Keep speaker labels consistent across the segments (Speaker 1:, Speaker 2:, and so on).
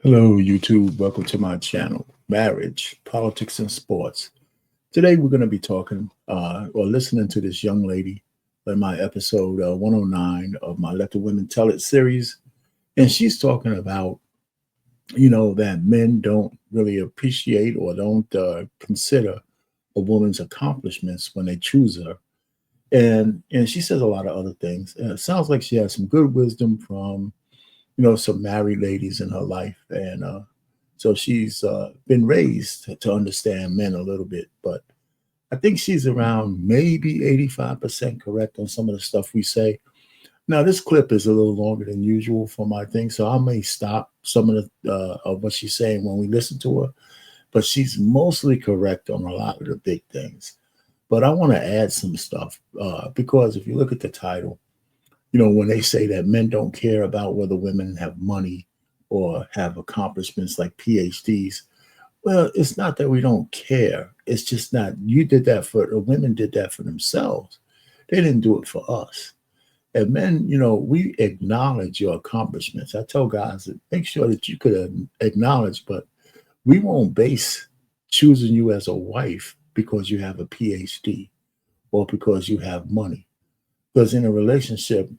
Speaker 1: Hello, YouTube. Welcome to my channel, Marriage, Politics, and Sports. Today, we're going to be talking or listening to this young lady in my episode 109 of my Let the Women Tell It series. And she's talking about, that men don't really appreciate or don't consider a woman's accomplishments when they choose her. And she says a lot of other things. And it sounds like she has some good wisdom from some married ladies in her life. And so she's been raised to understand men a little bit. But I think she's around maybe 85% correct on some of the stuff we say. Now, this clip is a little longer than usual for my thing, so I may stop some of what she's saying when we listen to her. But she's mostly correct on a lot of the big things. But I want to add some stuff because if you look at the title, when they say that men don't care about whether women have money or have accomplishments like PhDs, well, it's not that we don't care. It's just not, you did that for, the women did that for themselves. They didn't do it for us. And men, we acknowledge your accomplishments. I tell guys that make sure that you could acknowledge, but we won't base choosing you as a wife because you have a PhD or because you have money. Because in a relationship,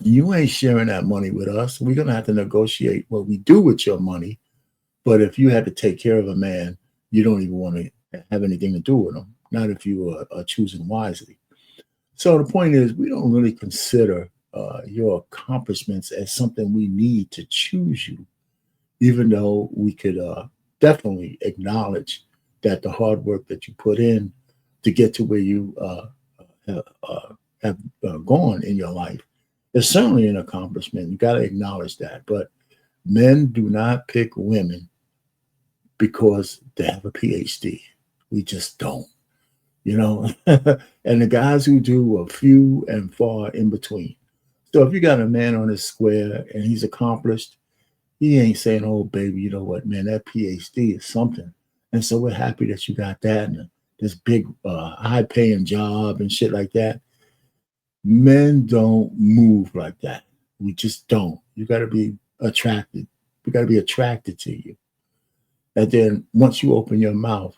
Speaker 1: you ain't sharing that money with us. We're gonna have to negotiate what we do with your money. But if you had to take care of a man, you don't even want to have anything to do with him. Not if you are choosing wisely. So the point is, we don't really consider your accomplishments as something we need to choose you, even though we could definitely acknowledge that the hard work that you put in to get to where you have gone in your life is certainly an accomplishment. You got to acknowledge that. But men do not pick women because they have a PhD. We just don't, you know. And the guys who do are few and far in between. So if you got a man on his square and he's accomplished, he ain't saying, "Oh, baby, you know what, man, that PhD is something." And so we're happy that you got that and this big, high-paying job and shit like that. Men don't move like that. We just don't. You got to be attracted. We got to be attracted to you. And then once you open your mouth,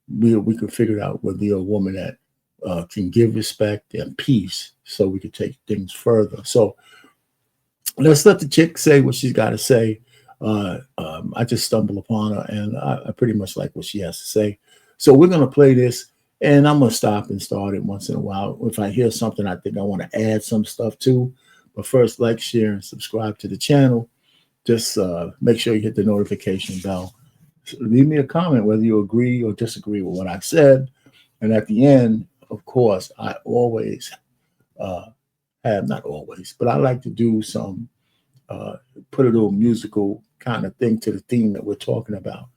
Speaker 1: we can figure out whether you're a woman that can give respect and peace so we can take things further. So let's let the chick say what she's got to say. I just stumbled upon her and I pretty much like what she has to say. So we're going to play this and I'm going to stop and start it once in a while. If I hear something I think I want to add some stuff to. But first, like, share, and subscribe to the channel. Just make sure you hit the notification bell. Leave me a comment whether you agree or disagree with what I said. And at the end, of course, I always uh, have, not always, but I like to do some, uh, put a little musical kind of thing to the theme that we're talking about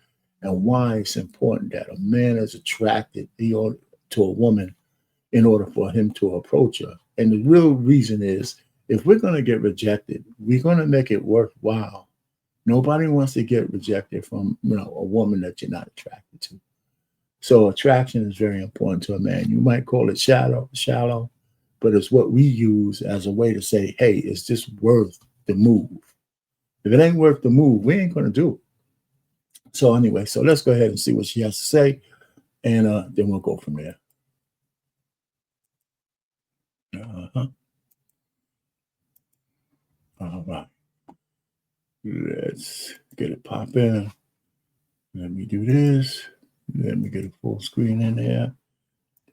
Speaker 1: and why it's important that a man is attracted to a woman in order for him to approach her. And the real reason is if we're going to get rejected, we're going to make it worthwhile. Nobody wants to get rejected from a woman that you're not attracted to. So attraction is very important to a man. You might call it shallow, but it's what we use as a way to say, hey, is this worth the move? If it ain't worth the move, we ain't gonna do it. So anyway, so let's go ahead and see what she has to say, and then we'll go from there. Uh-huh. All right, let's get it popping. Let me do this. Let me get a full screen in there.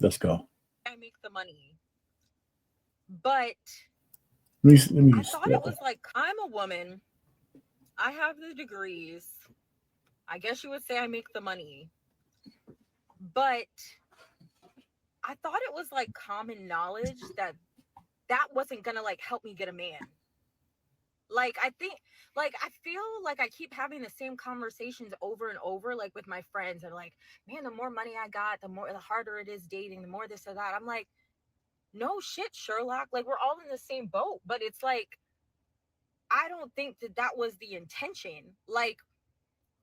Speaker 1: Let's go.
Speaker 2: I make the money. But
Speaker 1: Let me
Speaker 2: I
Speaker 1: just
Speaker 2: thought it was like I'm a woman. I have the degrees. I guess you would say I make the money. But I thought it was like common knowledge that that wasn't going to like help me get a man. Like I think like I feel like I keep having the same conversations over and over like with my friends and like, man, the more money I got, the harder it is dating, the more this or that. I'm like, no shit, Sherlock. Like we're all in the same boat, but it's like I don't think that that was the intention. Like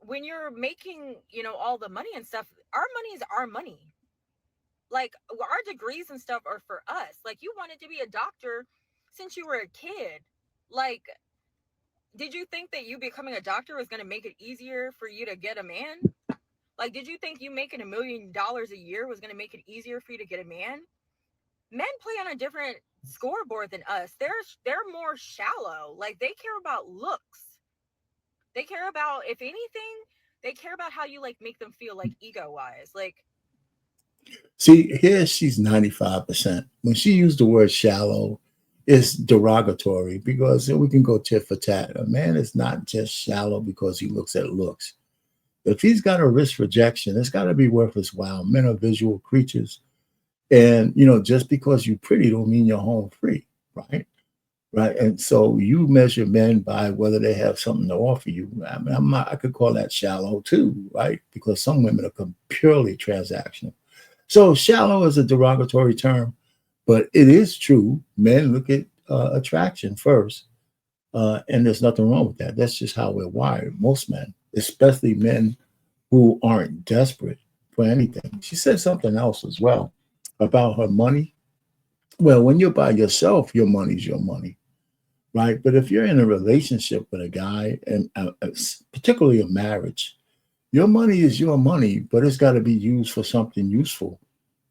Speaker 2: when you're making, all the money and stuff, our money is our money. Like our degrees and stuff are for us. Like you wanted to be a doctor since you were a kid. Like did you think that you becoming a doctor was going to make it easier for you to get a man? Like, did you think you making $1 million a year was going to make it easier for you to get a man? Men play on a different scoreboard than us. They're more shallow. Like, they care about looks. They care about, if anything, they care about how you like make them feel, like ego wise. Like,
Speaker 1: See, here she's 95%. When she used the word shallow, it's derogatory because we can go tit for tat. A man is not just shallow because he looks at looks. If he's got a risk rejection, it's got to be worth his while. Men are visual creatures. And, just because you're pretty don't mean you're home free, right? Right. And so you measure men by whether they have something to offer you. I mean, I could call that shallow too, right? Because some women are purely transactional. So shallow is a derogatory term, but it is true. Men look at attraction first, and there's nothing wrong with that. That's just how we're wired. Most men, especially men who aren't desperate for anything. She said something else as well about her money. Well, when you're by yourself, your money's your money, right? But if you're in a relationship with a guy, and particularly a marriage, your money is your money, but it's got to be used for something useful.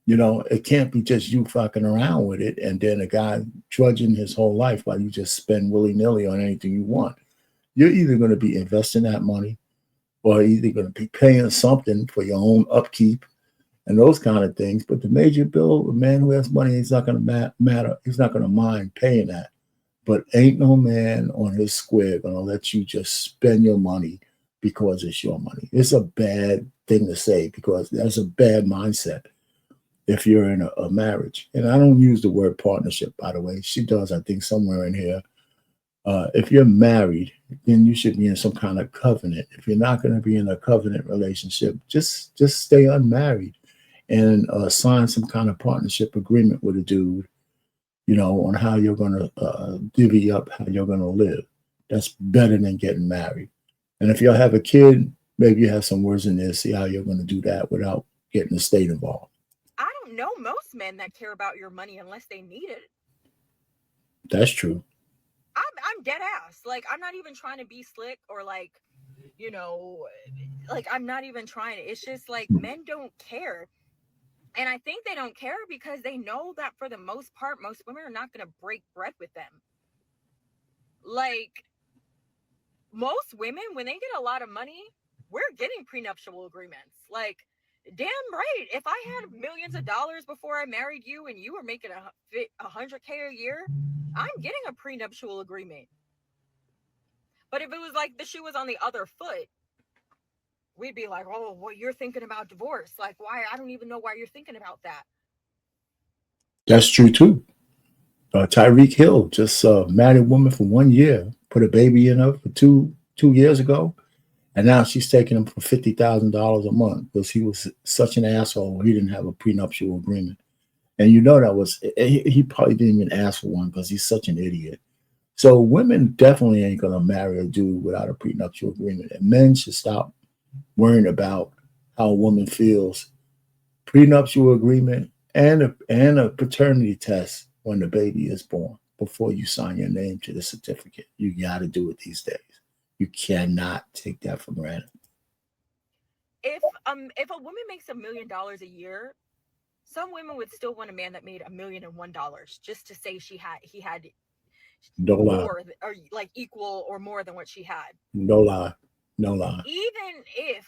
Speaker 1: It can't be just you fucking around with it and then a guy trudging his whole life while you just spend willy-nilly on anything you want. You're either going to be investing that money or either going to be paying something for your own upkeep and those kind of things. But the major bill, a man who has money, he's not going to matter. He's not going to mind paying that. But ain't no man on his square going to let you just spend your money because it's your money. It's a bad thing to say because that's a bad mindset if you're in a marriage. And I don't use the word partnership, by the way. She does, I think, somewhere in here. If you're married, then you should be in some kind of covenant. If you're not going to be in a covenant relationship, just stay unmarried and sign some kind of partnership agreement with a dude, on how you're going to divvy up how you're going to live. That's better than getting married. And if y'all have a kid, maybe you have some words in there, see how you're going to do that without getting the state involved.
Speaker 2: I don't know most men that care about your money unless they need it.
Speaker 1: That's true.
Speaker 2: I'm dead ass. Like, I'm not even trying to be slick or like, like I'm not even trying. It's just like men don't care. And I think they don't care because they know that for the most part, most women are not going to break bread with them. Like, most women, when they get a lot of money, we're getting prenuptial agreements. Like, damn right. If I had millions of dollars before I married you and you were making $100K a year, I'm getting a prenuptial agreement. But if it was like the shoe was on the other foot, we'd be like, oh, well, you're thinking about divorce. Like, why? I don't even know why you're thinking about that.
Speaker 1: That's true too. Tyreek Hill just married a woman for 1 year, put a baby in her for two years ago. And now she's taking him for $50,000 a month because he was such an asshole. He didn't have a prenuptial agreement. And he probably didn't even ask for one because he's such an idiot. So women definitely ain't going to marry a dude without a prenuptial agreement. And men should stop worrying about how a woman feels. Prenuptial agreement and a paternity test when the baby is born before you sign your name to the certificate. You got to do it these days. You cannot take that for granted.
Speaker 2: If a woman makes $1 million a year, some women would still want a man that made $1,001 just to say he had
Speaker 1: no
Speaker 2: more lie. Or like equal or more than what she had.
Speaker 1: No lie.
Speaker 2: Even if,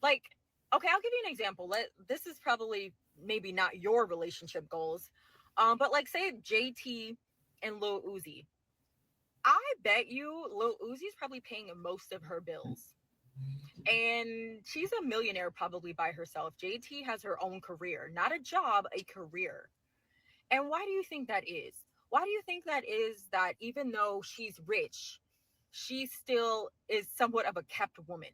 Speaker 2: like, okay, I'll give you an example. This is probably maybe not your relationship goals, but like say JT and Lil Uzi. I bet you Lil Uzi's probably paying most of her bills. And she's a millionaire probably by herself. JT has her own career, not a job, a career. And why do you think that is? Why do you think that is that even though she's rich, she still is somewhat of a kept woman?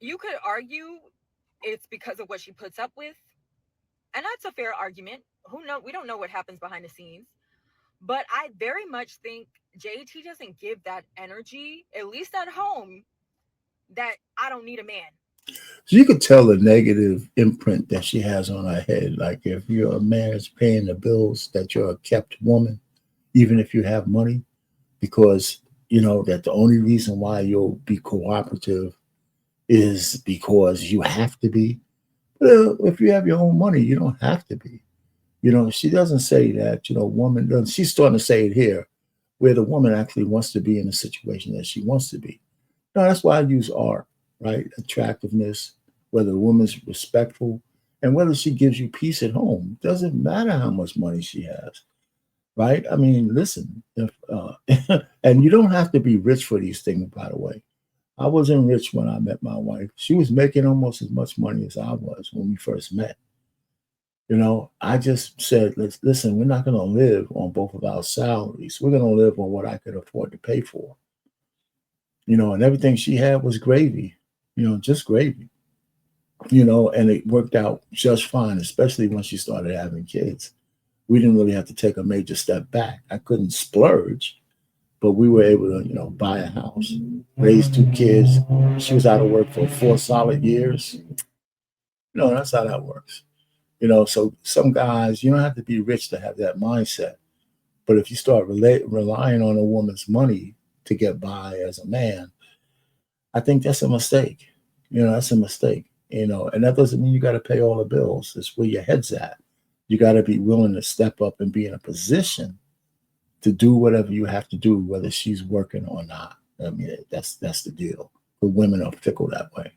Speaker 2: You could argue it's because of what she puts up with. And that's a fair argument. Who knows? We don't know what happens behind the scenes. But I very much think JT doesn't give that energy, at least at home, that I don't need a man.
Speaker 1: So you could tell the negative imprint that she has on her head. Like if you're a man that's paying the bills, that you're a kept woman. even if you have money, because you know that the only reason why you'll be cooperative is because you have to be. Well, if you have your own money, you don't have to be. You know, she doesn't say that, you know, woman, she's starting to say it here, where the woman actually wants to be in the situation that she wants to be. No, that's why I use art, right? Attractiveness, whether a woman's respectful, and whether she gives you peace at home. Doesn't matter how much money she has, right? I mean, listen, if, and you don't have to be rich for these things, by the way. I wasn't rich when I met my wife. She was making almost as much money as I was when we first met. You know, I just said, let's listen, we're not going to live on both of our salaries. We're going to live on what I could afford to pay for. You know, and everything she had was gravy, you know, just gravy, you know, and it worked out just fine, especially when she started having kids. We didn't really have to take a major step back. I couldn't splurge, but we were able to, you know, buy a house, raise two kids. She was out of work for 4 solid years. No, that's how that works. You know, so some guys, you don't have to be rich to have that mindset. But if you start relying on a woman's money to get by as a man, I think that's a mistake. You know, that's a mistake. You know, and that doesn't mean you got to pay all the bills. It's where your head's at. You got to be willing to step up and be in a position to do whatever you have to do, whether she's working or not. I mean, that's the deal. But women are fickle that way.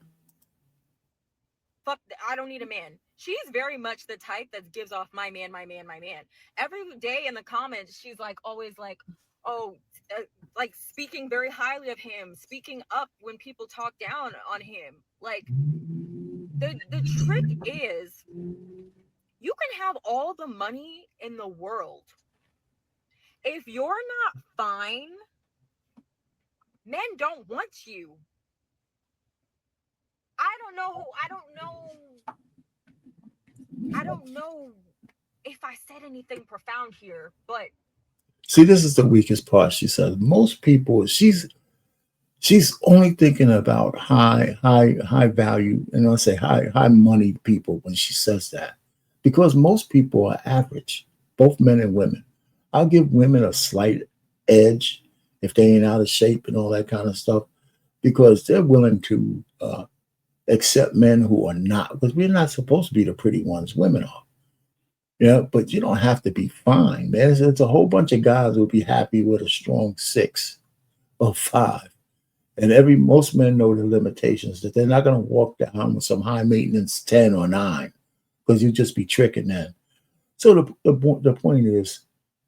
Speaker 2: Fuck, I don't need a man. She's very much the type that gives off my man, my man, my man. Every day in the comments, she's like always like, oh, like speaking very highly of him, speaking up when people talk down on him. Like the trick is you can have all the money in the world. If you're not fine, men don't want you. I don't know if I said anything profound here, but
Speaker 1: See, this is the weakest part. She says most people. She's only thinking about high value, and I'll say high money people when she says that, because most people are average, both men and women. I'll give women a slight edge if they ain't out of shape and all that kind of stuff, because they're willing to accept men who are not, because we're not supposed to be the pretty ones. Women are. Yeah, but you don't have to be fine, man. It's a whole bunch of guys who'll be happy with a strong 6 or 5. And most men know the limitations, that they're not going to walk down with some high maintenance 10 or 9, because you just be tricking them. So the point is,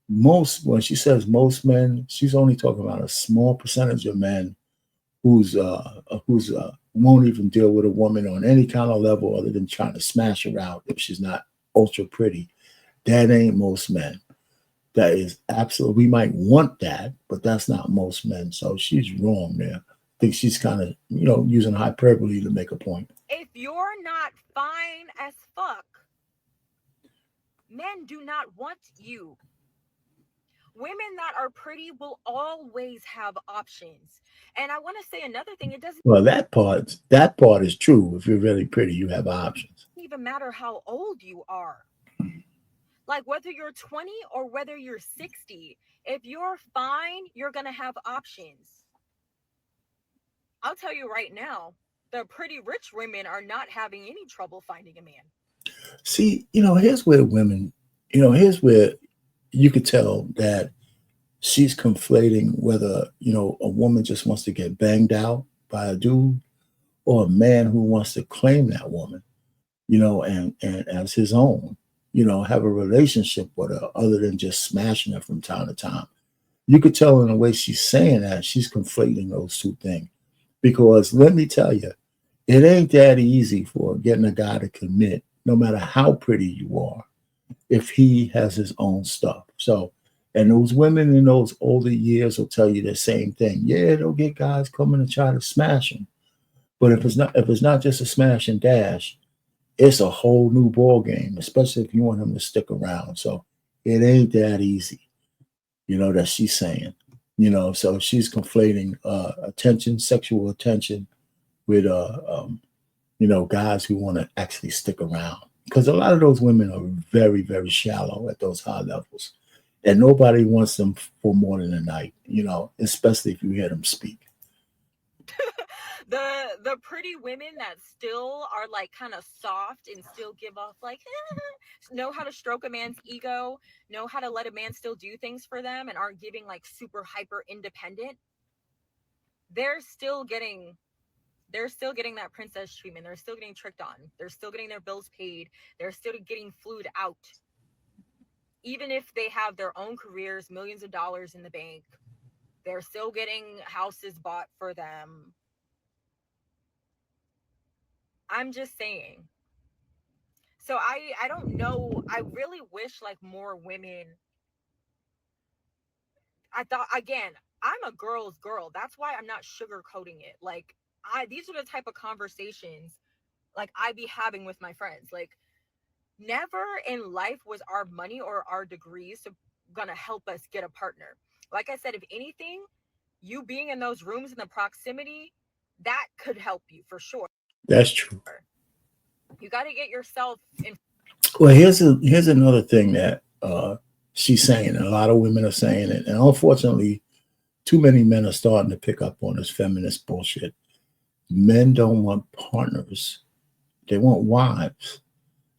Speaker 1: when she says most men, she's only talking about a small percentage of men who's won't even deal with a woman on any kind of level other than trying to smash her out if she's not ultra pretty. That ain't most men. That is absolutely, we might want that, but that's not most men. So she's wrong there. I think she's kind of, you know, using hyperbole to make a point.
Speaker 2: if you're not fine as fuck, men do not want you. Women that are pretty will always have options. And I want to say another thing, it doesn't
Speaker 1: Well, that part is true. If you're really pretty, you have options.
Speaker 2: even matter how old you are. Like whether you're 20 or whether you're 60, if you're fine, you're going to have options. I'll tell you right now, the pretty rich women are not having any trouble finding a man.
Speaker 1: See, you know, here's where women, you know, here's where you could tell that she's conflating whether, you know, a woman just wants to get banged out by a dude, or a man who wants to claim that woman, you know, and as his own, you know, have a relationship with her other than just smashing her from time to time. You could tell in the way she's saying that she's conflating those two things. Because let me tell you, it ain't that easy for getting a guy to commit, no matter how pretty you are, if he has his own stuff. So, and those women in those older years will tell you the same thing. Yeah, they'll get guys coming to try to smash them. But if it's not just a smash and dash, it's a whole new ball game, especially if you want him to stick around. So it ain't that easy, you know, that she's saying. You know, so she's conflating attention, sexual attention, with you know, guys who want to actually stick around. Because a lot of those women are very, very shallow at those high levels. and nobody wants them for more than a night, you know, especially if you hear them speak.
Speaker 2: The pretty women that still are like kind of soft and still give off like know how to stroke a man's ego, know how to let a man still do things for them and aren't giving like super hyper independent. They're still getting they're still getting that princess treatment. They're still getting tricked on. They're still getting their bills paid. They're still getting flued out. Even if they have their own careers, millions of dollars in the bank, they're still getting houses bought for them. I'm just saying. So I don't know. I really wish like more women. I thought again, I'm a girl's girl. That's why I'm not sugarcoating it. Like I these are the type of conversations like I be having with my friends. Like never in life was our money or our degrees gonna help us get a partner. Like I said, if anything, you being in those rooms in the proximity, that could help you for sure.
Speaker 1: That's true.
Speaker 2: You got to get yourself in.
Speaker 1: Well, here's another thing that she's saying, and a lot of women are saying it, and unfortunately, too many men are starting to pick up on this feminist bullshit. Men don't want partners; they want wives.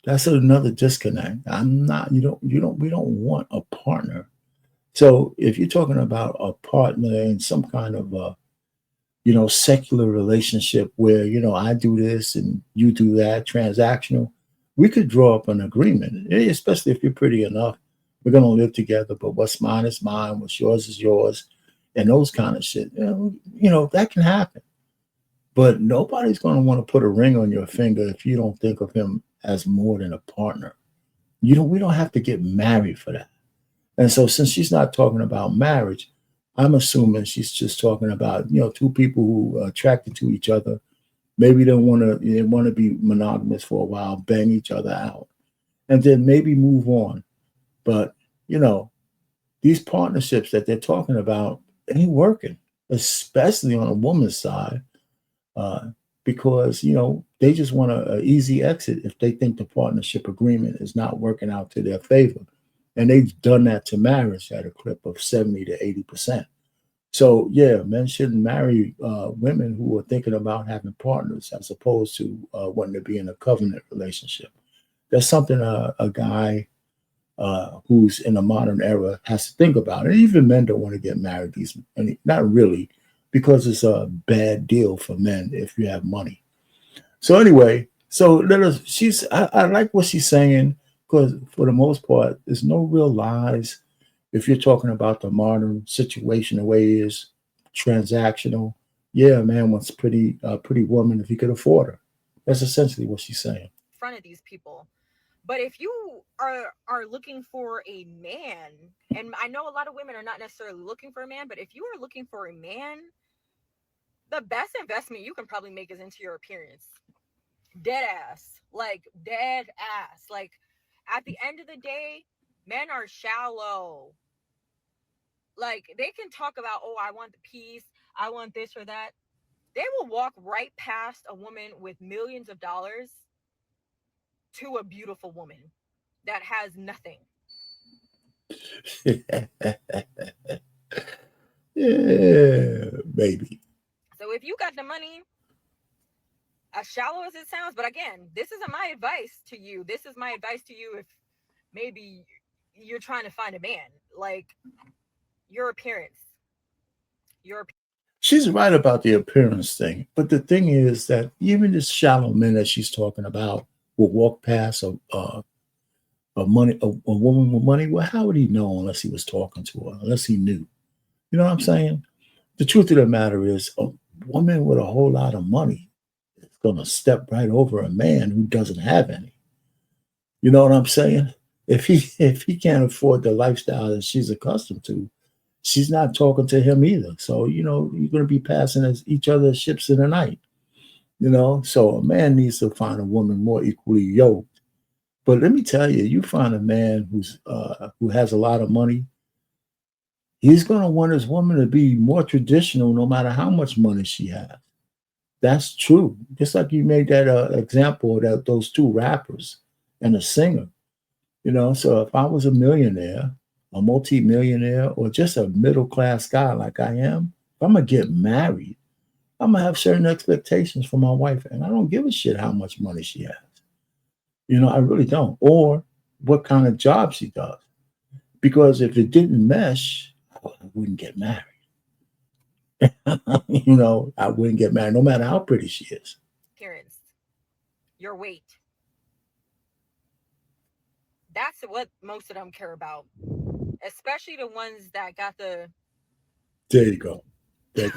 Speaker 1: That's another disconnect. I'm not. You don't. We don't want a partner. So if you're talking about a partner in some kind of a secular relationship where, I do this and you do that, transactional, we could draw up an agreement, especially if you're pretty enough. We're going to live together, but what's mine is mine, what's yours is yours, and those kind of shit. That can happen. But nobody's going to want to put a ring on your finger if you don't think of him as more than a partner. We don't have to get married for that. And so since she's not talking about marriage, I'm assuming she's just talking about, two people who are attracted to each other. Maybe they want to be monogamous for a while, bang each other out, and then maybe move on. But, these partnerships that they're talking about ain't working, especially on a woman's side, uh, because, they just want an easy exit if they think the partnership agreement is not working out to their favor. And they've done that to marriage at a clip of 70 to 80%. So yeah, men shouldn't marry women who are thinking about having partners as opposed to wanting to be in a covenant relationship. That's something a guy who's in a modern era has to think about. And even men don't want to get married. Not really, because it's a bad deal for men if you have money. So anyway, so let us. I like what she's saying because for the most part, there's no real lies if you're talking about the modern situation the way it is, transactional. Yeah, a man wants pretty woman if he could afford her. That's essentially what she's saying.
Speaker 2: Front of these people. But if you are looking for a man, and I know a lot of women are not necessarily looking for a man, but if you are looking for a man, the best investment you can probably make is into your appearance. Dead ass. Like dead ass. Like at the end of the day, men are shallow. Like they can talk about, oh, I want the peace, I want this or that. They will walk right past a woman with millions of dollars to a beautiful woman that has nothing.
Speaker 1: Yeah, baby.
Speaker 2: So if you got the money, as shallow as it sounds, but again, this isn't my advice to you. This is my advice to you if maybe you're trying to find a man. Like your appearance. Your
Speaker 1: She's right about the appearance thing, but the thing is that even this shallow men that she's talking about will walk past a woman with money. Well, how would he know unless he was talking to her, unless he knew? You know what I'm saying? The truth of the matter is, a woman with a whole lot of money is going to step right over a man who doesn't have any. You know what I'm saying? If he can't afford the lifestyle that she's accustomed to, she's not talking to him either. So you're going to be passing as each other's ships in the night. So a man needs to find a woman more equally yoked. But let me tell you, you find a man who has a lot of money, he's going to want his woman to be more traditional, no matter how much money she has. That's true. Just like you made that example of those two rappers and a singer. So if I was a millionaire, a multi-millionaire or just a middle-class guy like I am, if I'm gonna get married, I'm gonna have certain expectations for my wife, and I don't give a shit how much money she has. I really don't. Or what kind of job she does. Because if it didn't mesh, I wouldn't get married. I wouldn't get married no matter how pretty she is.
Speaker 2: Appearance, your weight. That's what most of them care about, especially the ones that got the.
Speaker 1: There you go. There,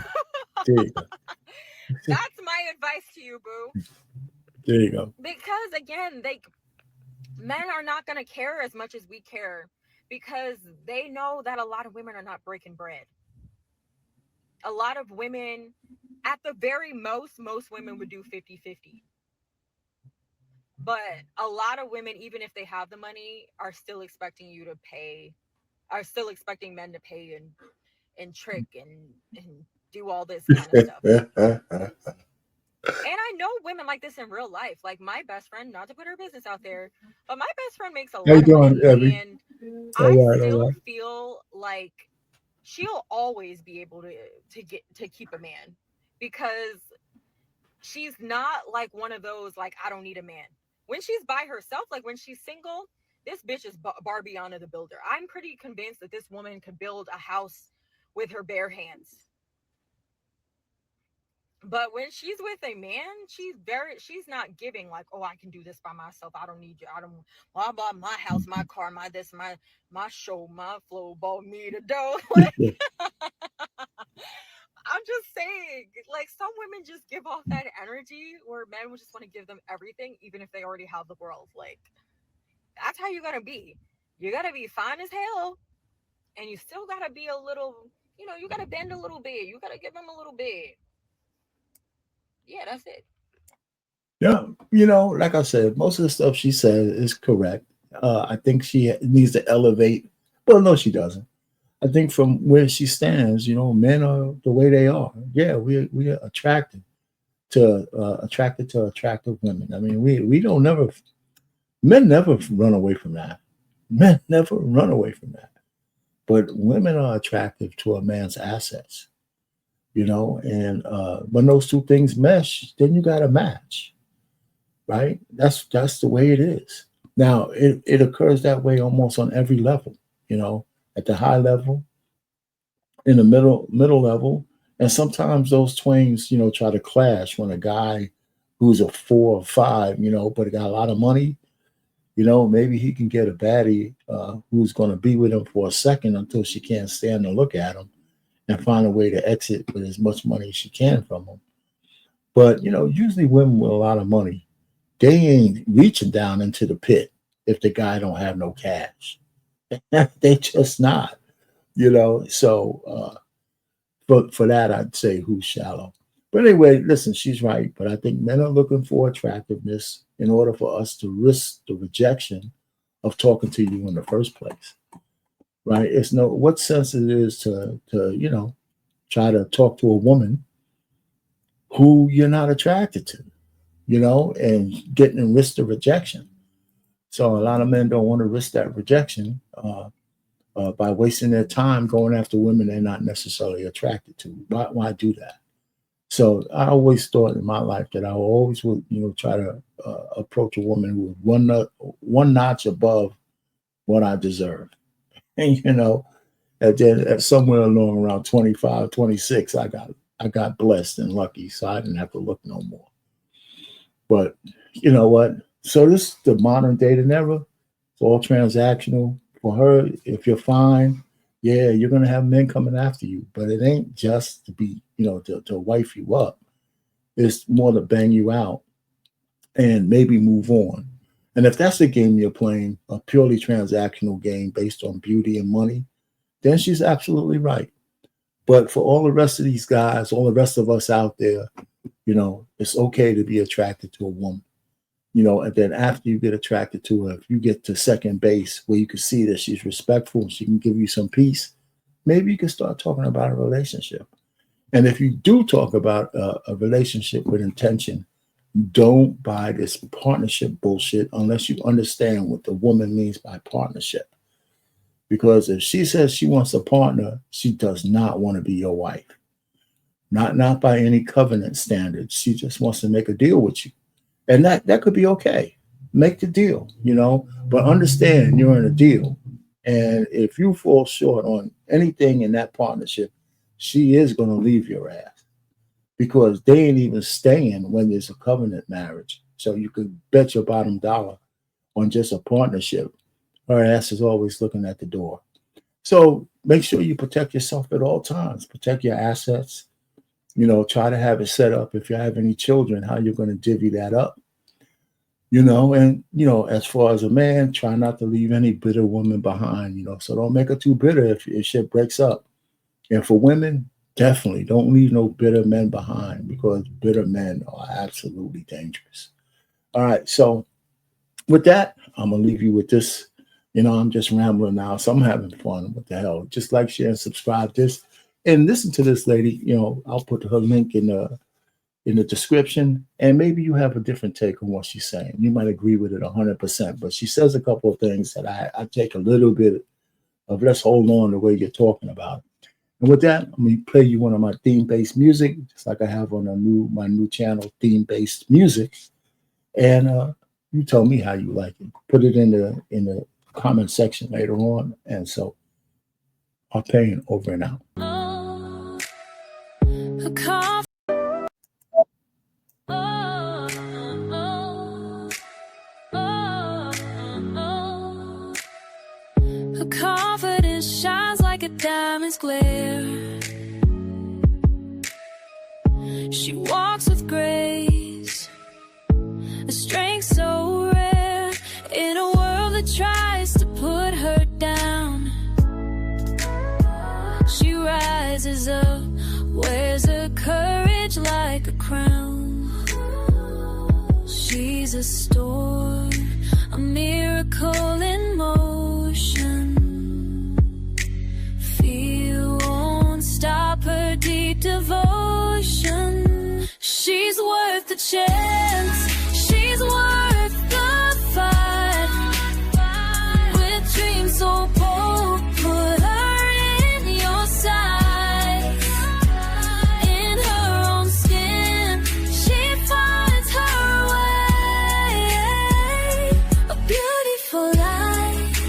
Speaker 1: there you go.
Speaker 2: That's my advice to you, boo.
Speaker 1: There you go.
Speaker 2: Because again, men are not going to care as much as we care because they know that a lot of women are not breaking bread. A lot of women, at the very most women would do 50-50. But a lot of women, even if they have the money, are still expecting you to pay, are still expecting men to pay and trick and do all this kind of stuff. And I know women like this in real life. Like my best friend, not to put her business out there, but my best friend makes a
Speaker 1: How you
Speaker 2: lot of
Speaker 1: doing,
Speaker 2: money.
Speaker 1: Evie?
Speaker 2: And
Speaker 1: All
Speaker 2: I
Speaker 1: right, all
Speaker 2: still
Speaker 1: right.
Speaker 2: feel like she'll always be able to keep a man because she's not like one of those like I don't need a man. When she's by herself, like when she's single, this bitch is Barbiana the Builder. I'm pretty convinced that this woman could build a house with her bare hands. But when she's with a man, she's not giving like, oh, I can do this by myself. I don't need you. I don't blah blah my house, my car, my this, my show, my flow, bought me the dough. I'm just saying, like some women just give off that energy where men would just want to give them everything, even if they already have the world. Like that's how you gotta be. You gotta be fine as hell, and you still gotta be a little, you gotta bend a little bit. You gotta give them a little bit. Yeah, that's it.
Speaker 1: Yeah, like I said, most of the stuff she said is correct. I think she needs to elevate. Well, no, she doesn't. I think from where she stands, men are the way they are. Yeah, we are attracted to attractive women. I mean, we don't never men never run away from that. Men never run away from that. But women are attractive to a man's assets, and when those two things mesh, then you got a match, right? That's the way it is. Now it occurs that way almost on every level, at the high level, in the middle level, and sometimes those twains, try to clash when a guy who's a 4 or 5, but got a lot of money, maybe he can get a baddie who's going to be with him for a second until she can't stand to look at him and find a way to exit with as much money as she can from him. But usually women with a lot of money, they ain't reaching down into the pit if the guy don't have no cash. They just not, So for that, I'd say who's shallow. But anyway, listen, she's right. But I think men are looking for attractiveness in order for us to risk the rejection of talking to you in the first place, right? It's no what sense it is to try to talk to a woman who you're not attracted to, and getting risk the rejection. So a lot of men don't want to risk that rejection by wasting their time going after women they're not necessarily attracted to. Why do that? So I always thought in my life that I always would, try to approach a woman who was one notch above what I deserve. And and then somewhere along around 25, 26, I got blessed and lucky, so I didn't have to look no more. But you know what? So this is the modern dating era. It's all transactional. For her, if you're fine, yeah, you're gonna have men coming after you. But it ain't just to be, to wife you up. It's more to bang you out and maybe move on. And if that's the game you're playing, a purely transactional game based on beauty and money, then she's absolutely right. But for all the rest of these guys, all the rest of us out there, it's okay to be attracted to a woman. And then after you get attracted to her, if you get to second base where you can see that she's respectful, she can give you some peace, maybe you can start talking about a relationship. And if you do talk about a relationship with intention, don't buy this partnership bullshit unless you understand what the woman means by partnership. Because if she says she wants a partner, she does not want to be your wife. Not by any covenant standards. She just wants to make a deal with you. And that could be okay. Make the deal, but understand you're in a deal. And if you fall short on anything in that partnership, she is going to leave your ass because they ain't even staying when there's a covenant marriage. So you could bet your bottom dollar on just a partnership. Her ass is always looking at the door. So make sure you protect yourself at all times. Protect your assets. Try to have it set up. If you have any children, how you're going to divvy that up. And as far as a man, try not to leave any bitter woman behind, so don't make her too bitter if shit breaks up. And for women, definitely don't leave no bitter men behind because bitter men are absolutely dangerous. All right. So with that, I'm going to leave you with this. I'm just rambling now, so I'm having fun. What the hell? Just like, share, and subscribe this. And listen to this lady. I'll put her link in the description. And maybe you have a different take on what she's saying. You might agree with it 100%. But she says a couple of things that I take a little bit of let's hold on the way you're talking about it. And with that, I'm going to play you one of my theme-based music, just like I have on my new channel, theme-based music. And you tell me how you like it. Put it in the comment section later on. And so R-Pain over and out.
Speaker 3: Her confidence shines like a diamond's glare. She walks with grace, a strength so rare in a world that tries to put her down. She rises up, wears her courage like a crown. She's a storm, a miracle in motion. Fear won't stop her deep devotion. She's worth the chance, she's worth the fight. With dreams so bold, put her in your sight. In her own skin, she finds her way. A beautiful life,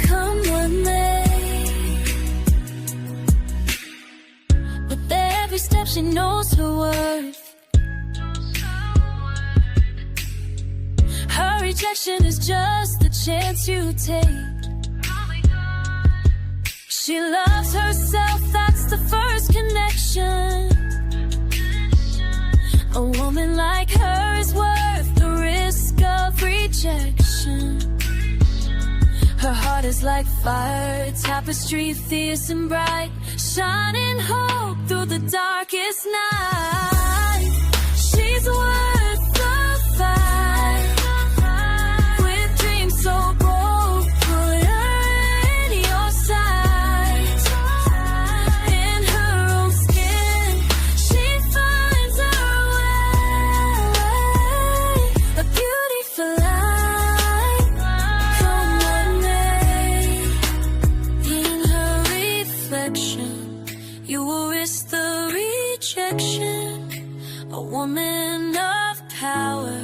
Speaker 3: come what may. With every step she knows her worth. Her rejection is just the chance you take. She loves herself, that's the first connection. A woman like her is worth the risk of rejection. Her heart is like fire, tapestry fierce and bright, shining hope through the darkest night. She's worth the fight. With dreams so bold, put her in your sight. In her own skin, she finds her way. A beautiful life, come what may. In her reflection, you will risk the rejection. A woman of power,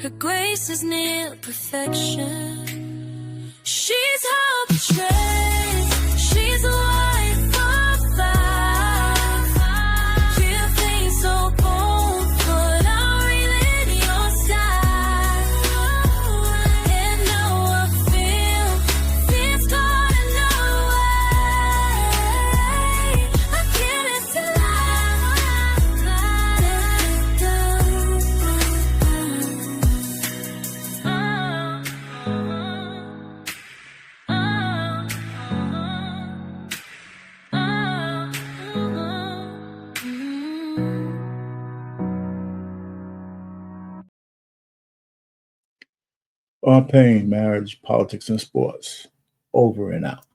Speaker 3: her grace is near perfection. She's her betrayed, she's a wife of five. Feel things so bold, put her in your side. And now I feel fear's gone away. I give it to
Speaker 1: R-Pain, marriage, politics, and sports. Over and out.